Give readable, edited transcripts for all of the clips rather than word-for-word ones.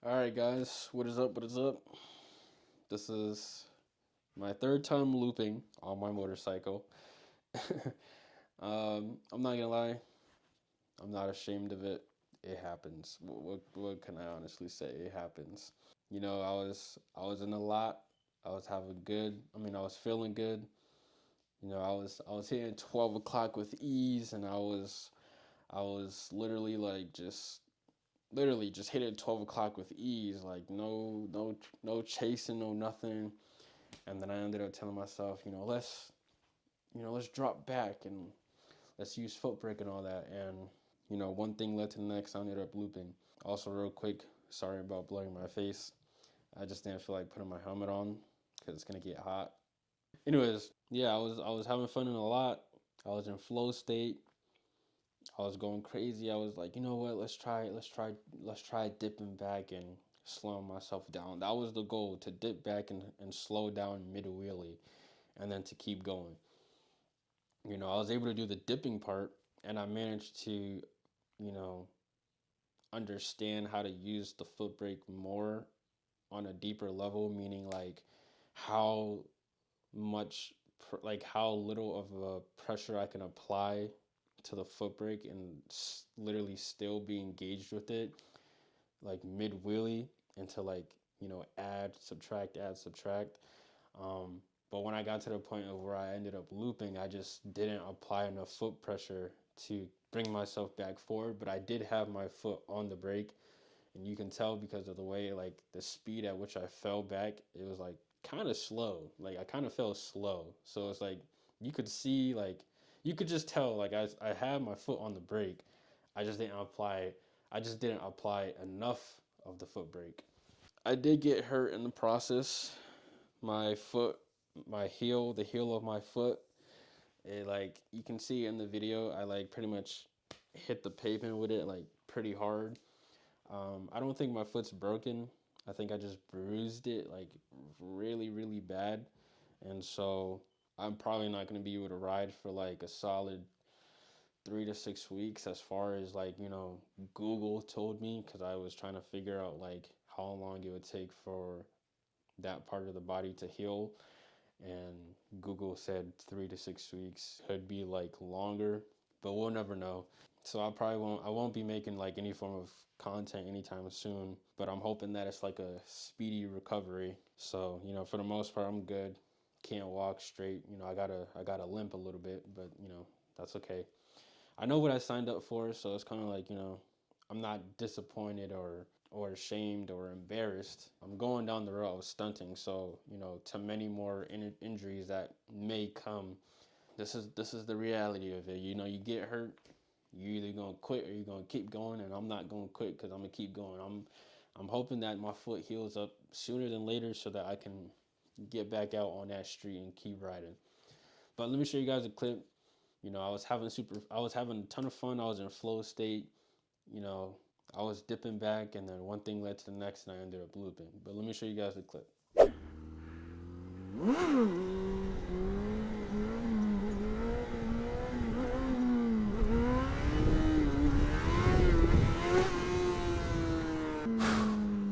Alright guys, what is up, what is up? This is my third time looping on my motorcycle. I'm not gonna lie, I'm not ashamed of it. It happens. What can I honestly say? It happens. I was in a lot. I was having good. I was feeling good. I was hitting 12 o'clock with ease, and I was literally just hitting 12 o'clock with ease, like no chasing, no nothing. And then I ended up telling myself, let's drop back and let's use foot brake and all that. And one thing led to the next. I ended up looping. Also, real quick, sorry about blurring my face. I just didn't feel like putting my helmet on because it's gonna get hot. Anyways, yeah, I was having fun in a lot. I was in flow state. I was going crazy. I was like, you know what? Let's try dipping back and slowing myself down. That was the goal, to dip back and slow down mid wheelie, and then to keep going. I was able to do the dipping part, and I managed to, you know, understand how to use the foot brake more on a deeper level, meaning like how much, like how little of a pressure I can apply to the foot brake and literally still be engaged with it, like mid wheelie, and to add, subtract, add, subtract. But when I got to the point of where I ended up looping, I just didn't apply enough foot pressure to bring myself back forward. But I did have my foot on the brake, and you can tell because of the way, like the speed at which I fell back, it was like kind of slow. Like I kind of fell slow, so it's like you could see, like you could just tell, like I had my foot on the brake. I just didn't apply. I just didn't apply enough of the foot brake. I did get hurt in the process. My foot, my heel, the heel of my foot, it, like you can see in the video, I like pretty much hit the pavement with it like pretty hard. I don't think my foot's broken. I think I just bruised it like really, really bad. And so I'm probably not going to be able to ride for like a solid 3 to 6 weeks, as far as Google told me, because I was trying to figure out like how long it would take for that part of the body to heal. And Google said 3 to 6 weeks, could be like longer, but we'll never know. So I won't be making like any form of content anytime soon, but I'm hoping that it's like a speedy recovery. So, for the most part, I'm good. Can't walk straight. I got a limp a little bit, but that's okay. I know what I signed up for, so it's kind of like, I'm not disappointed or ashamed or embarrassed. I'm going down the road of stunting, so to many more injuries that may come. This is the reality of it. You get hurt, you're either gonna quit or you're gonna keep going, and I'm not gonna quit because I'm gonna keep going. I'm hoping that my foot heals up sooner than later so that I can get back out on that street and keep riding. But let me show you guys a clip. I was having a ton of fun. I was in flow state. You know, I was dipping back, and then one thing led to the next, and I ended up looping. But let me show you guys the clip.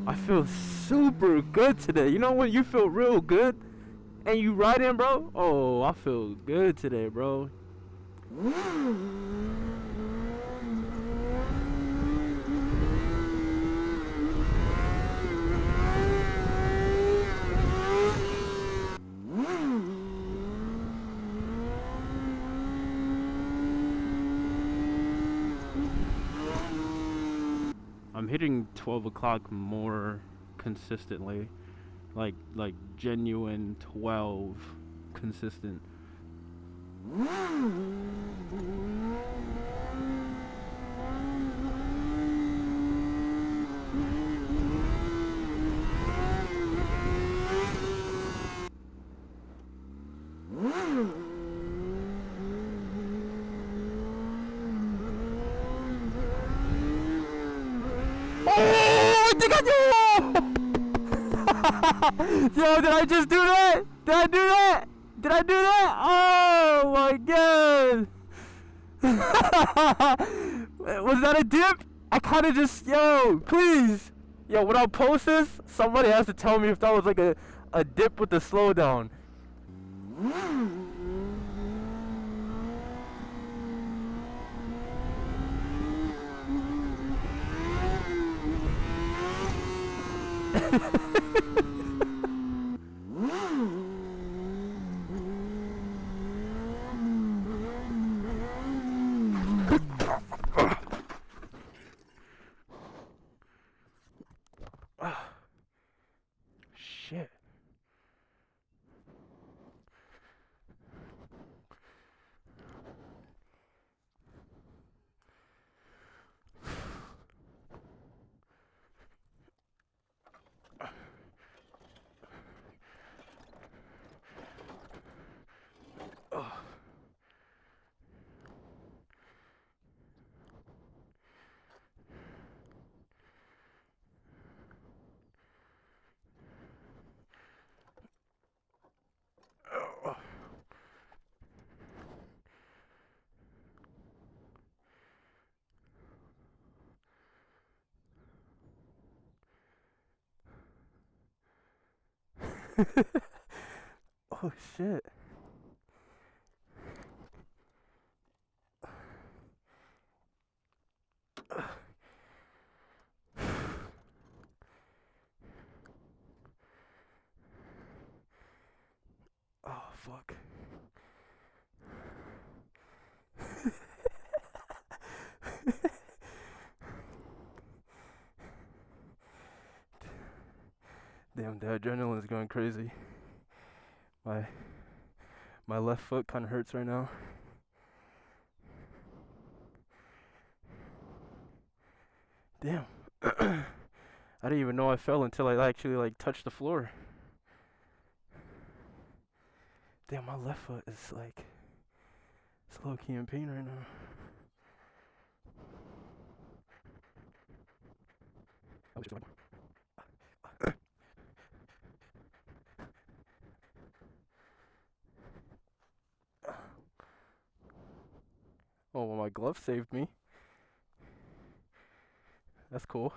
I feel super good today. You know when you feel real good and you riding, bro? Oh, I feel good today, bro. I'm hitting 12 o'clock more consistently, like genuine 12 consistent. Oh, I think I do! Yo, did I just do that? Did I do that? Did I do that? Oh my god! Was that a dip? I kind of just, yo, please. Yo, when I post this, somebody has to tell me if that was like a dip with the slowdown. Shit. Oh shit. Oh fuck. Damn, the adrenaline's going crazy. My my left foot kind of hurts right now. Damn. I didn't even know I fell until I actually like touched the floor. Damn, my left foot is like it's low key in pain right now. Oh, well, my glove saved me. That's cool.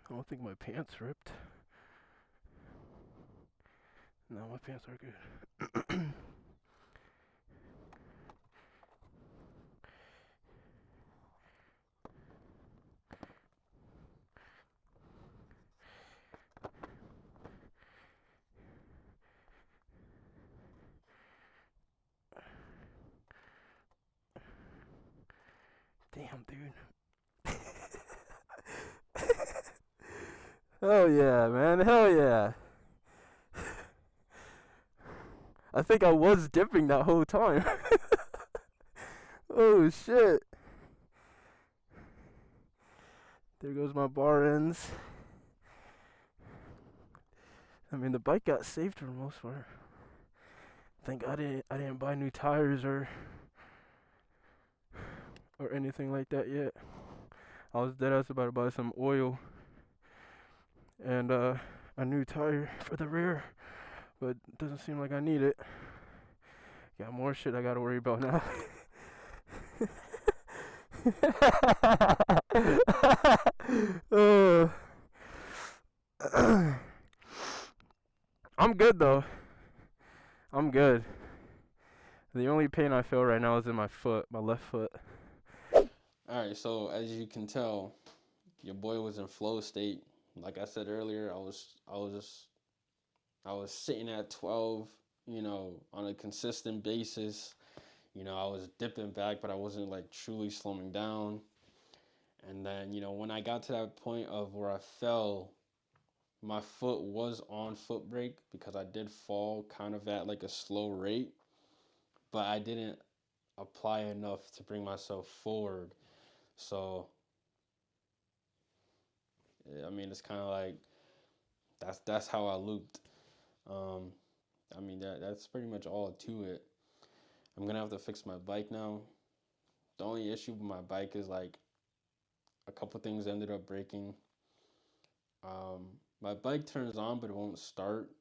I don't think my pants ripped. No, my pants are good. Damn, dude. Hell yeah, man. Hell yeah. I think I was dipping that whole time. Oh shit. There goes my bar ends. I mean, the bike got saved for the most part. Thank God I didn't buy new tires or anything like that yet. I was dead ass about to buy some oil and a new tire for the rear, but it doesn't seem like I need it. Got more shit I gotta worry about now. I'm good though. I'm good. The only pain I feel right now is in my foot, my left foot. All right, so as you can tell, your boy was in flow state. Like I said earlier, I was sitting at 12, on a consistent basis. I was dipping back, but I wasn't like truly slowing down. And then, when I got to that point of where I fell, my foot was on foot brake because I did fall kind of at like a slow rate, but I didn't apply enough to bring myself forward. So, I mean, it's kind of like that's how I looped. Um, I mean that's pretty much all to it. I'm gonna have to fix my bike now. The only issue with my bike is like a couple things ended up breaking. My bike turns on, but it won't start.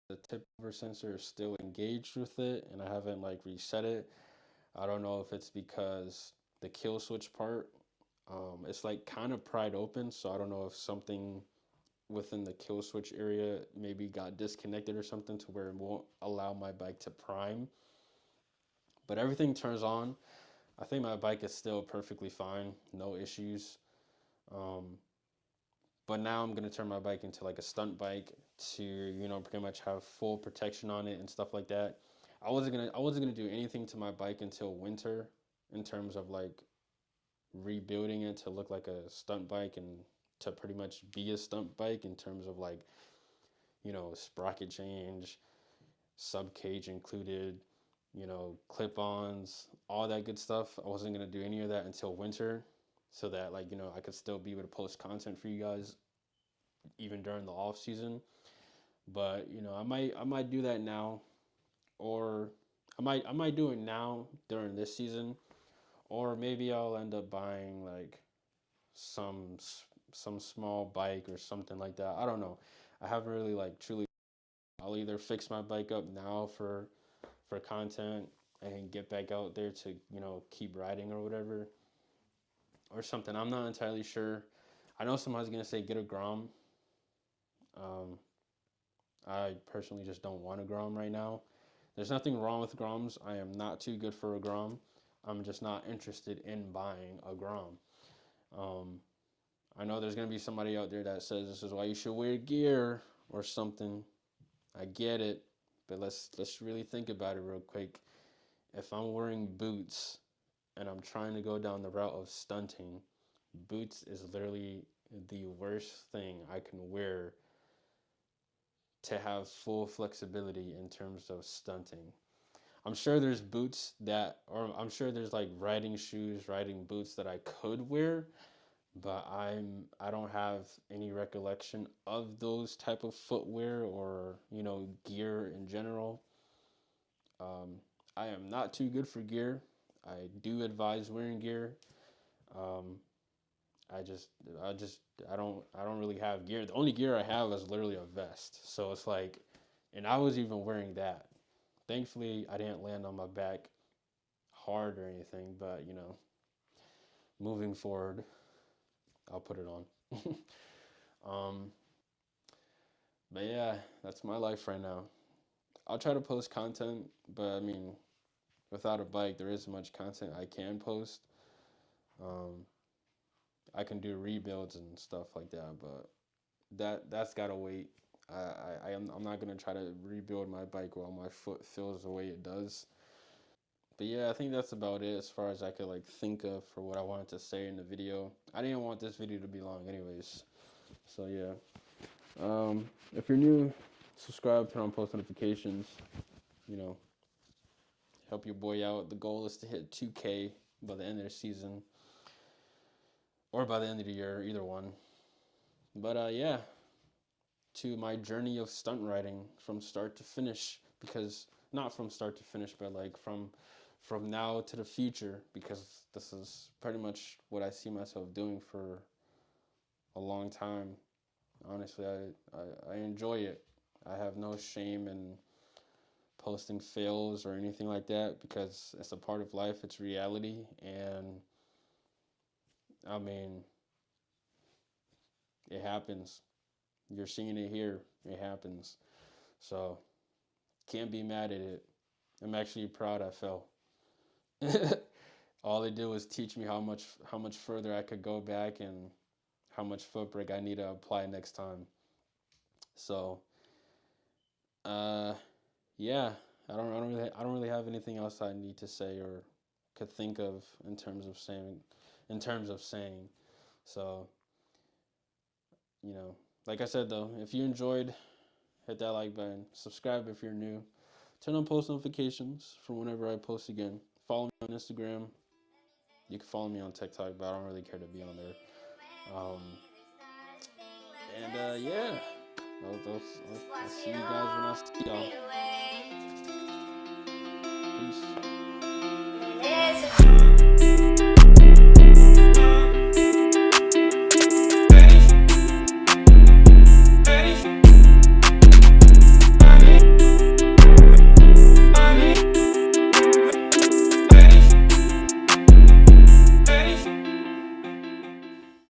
The tip over sensor is still engaged with it, and I haven't like reset it. I don't know if it's because the kill switch part It's like kind of pried open, so I don't know if something within the kill switch area maybe got disconnected or something to where it won't allow my bike to prime. But everything turns on. I think my bike is still perfectly fine, no issues. Um, but now I'm gonna turn my bike into like a stunt bike to pretty much have full protection on it and stuff like that. I wasn't gonna do anything to my bike until winter in terms of like rebuilding it to look like a stunt bike and to pretty much be a stunt bike in terms of like sprocket change, sub cage included, clip-ons, all that good stuff. I wasn't gonna do any of that until winter, so that like I could still be able to post content for you guys even during the off season. But I might do that now, or I might do it now during this season, or maybe I'll end up buying like some some small bike or something like that. I don't know. I haven't really like truly. I'll either fix my bike up now for content and get back out there to keep riding or whatever, or something. I'm not entirely sure. I know somebody's gonna say get a Grom. Um, I personally just don't want a Grom right now. There's nothing wrong with Groms. I am not too good for a Grom. I'm just not interested in buying a Grom. Um, I know there's gonna be somebody out there that says this is why you should wear gear or something. I get it, but let's really think about it real quick. If I'm wearing boots and I'm trying to go down the route of stunting, boots is literally the worst thing I can wear to have full flexibility in terms of stunting. I'm sure there's boots that, or I'm sure there's like riding shoes, riding boots that I could wear, but I don't have any recollection of those type of footwear or gear in general. Um, I am not too good for gear. I do advise wearing gear. Um, I just I just I don't really have gear. The only gear I have is literally a vest. So it's like, and I was even wearing that. Thankfully, I didn't land on my back hard or anything, but moving forward, I'll put it on. um, but yeah, that's my life right now. I'll try to post content, but I mean, without a bike, there isn't much content I can post. Um, I can do rebuilds and stuff like that, but that's gotta wait. I'm not gonna try to rebuild my bike while my foot feels the way it does. But yeah, I think that's about it as far as I could like think of for what I wanted to say in the video. I didn't want this video to be long, anyways. So yeah, if you're new, subscribe, turn on post notifications. You know, help your boy out. The goal is to hit 2K by the end of the season, or by the end of the year, either one. But yeah, to my journey of stunt riding from start to finish, because not from start to finish, but like from now to the future, because this is pretty much what I see myself doing for a long time. Honestly, I enjoy it. I have no shame in posting fails or anything like that because it's a part of life, it's reality, and I mean, it happens. You're seeing it here, it happens. So, can't be mad at it. I'm actually proud I fell. All they did was teach me how much further I could go back and how much foot brake I need to apply next time. So, uh, yeah, I don't really have anything else I need to say or could think of in terms of saying. So, like I said though, if you enjoyed, hit that like button, subscribe if you're new, turn on post notifications for whenever I post again. Follow me on Instagram. You can follow me on TikTok, but I don't really care to be on there. Um, and yeah, I'll see you guys when I see y'all. Peace.